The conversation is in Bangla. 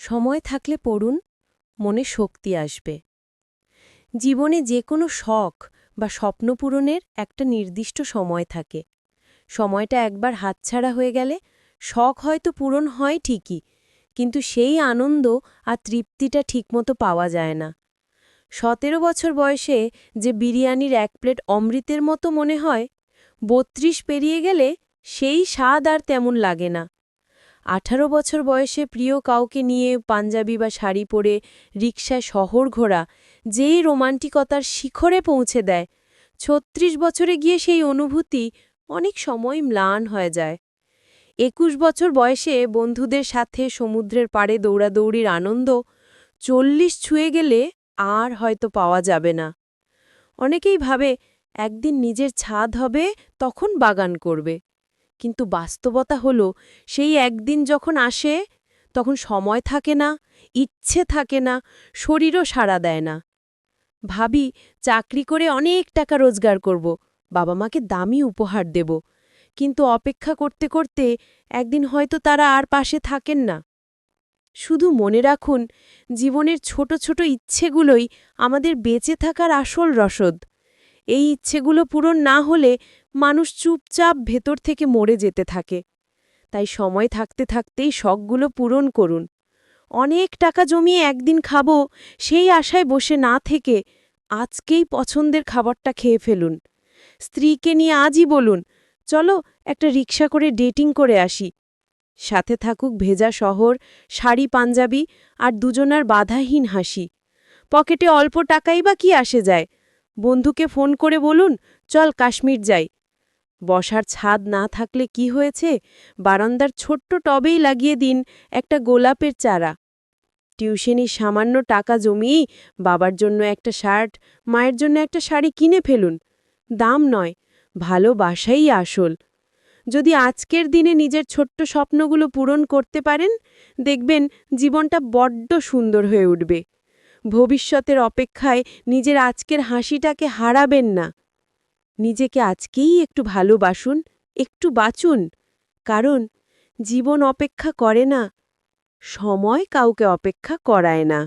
সময় থাকলে পড়ুন, মনে শক্তি আসবে। জীবনে যে কোনো শখ বা স্বপ্ন পূরণের একটা নির্দিষ্ট সময় থাকে। সময়টা একবার হাতছাড়া হয়ে গেলে শখ হয়তো পূরণ হয় ঠিকই, কিন্তু সেই আনন্দ আর তৃপ্তিটা ঠিকমতো পাওয়া যায় না। ১৭ বছর বয়সে যে বিরিয়ানির এক প্লেট অমৃতের মতো মনে হয়, ৩২ পেরিয়ে গেলে সেই স্বাদ আর তেমন লাগে না। ১৮ বছর বয়সে প্রিয় কাউকে নিয়ে পাঞ্জাবি বা শাড়ি পরে রিকশায় শহর ঘোরা যেই রোমান্টিকতার শিখরে পৌঁছে দেয়, ৩৬ বছরে গিয়ে সেই অনুভূতি অনেক সময় ম্লান হয়ে যায়। ২১ বছর বয়সে বন্ধুদের সাথে সমুদ্রের পাড়ে দৌড়াদৌড়ির আনন্দ ৪০ ছুঁয়ে গেলে আর হয়তো পাওয়া যাবে না। অনেকেই ভাবে একদিন নিজের ছাদ হবে, তখন বাগান করবে। কিন্তু বাস্তবতা হলো, সেই একদিন যখন আসে তখন সময় থাকে না, ইচ্ছে থাকে না, শরীরও সাড়া দেয় না। ভাবি চাকরি করে অনেক টাকা রোজগার করব, বাবা মাকে দামি উপহার দেব, কিন্তু অপেক্ষা করতে করতে একদিন হয়তো তারা আর পাশে থাকেন না। শুধু মনে রাখুন, জীবনের ছোট ছোট ইচ্ছেগুলোই আমাদের বেঁচে থাকার আসল রসদ। এই ইচ্ছেগুলো পূরণ না হলে মানুষ চুপচাপ ভেতর থেকে মরে যেতে থাকে। তাই সময় থাকতে থাকতেই শখগুলো পূরণ করুন। অনেক টাকা জমিয়ে একদিন খাবো সেই আশায় বসে না থেকে আজকেই পছন্দের খাবারটা খেয়ে ফেলুন। স্ত্রীকে নিয়ে আজই বলুন, চলো একটা রিকশা করে ডেটিং করে আসি। সাথে থাকুক ভেজা শহর, শাড়ি পাঞ্জাবি আর দুজনার বাধাহীন হাসি। পকেটে অল্প টাকাই বা কি আসে যায়, বন্ধুকে ফোন করে বলুন, চল কাশ্মীর যাই। বসার ছাদ না থাকলে কি হয়েছে, বারান্দার ছোট্ট টবেই লাগিয়ে দিন একটা গোলাপের চারা। টিউশনির সামান্য টাকা জমিয়েই বাবার জন্য একটা শার্ট, মায়ের জন্য একটা শাড়ি কিনে ফেলুন। দাম নয়, ভালোবাসাই আসল। যদি আজকের দিনে নিজের ছোট্ট স্বপ্নগুলো পূরণ করতে পারেন, দেখবেন জীবনটা বড্ড সুন্দর হয়ে উঠবে। ভবিষ্যতের অপেক্ষায় নিজের আজকের হাসিটাকে হারাবেন না। নিজেকে আজকেই একটু ভালোবাসুন, একটু বাঁচুন, কারণ জীবন অপেক্ষা করে না, সময় কাউকে অপেক্ষা করায় না।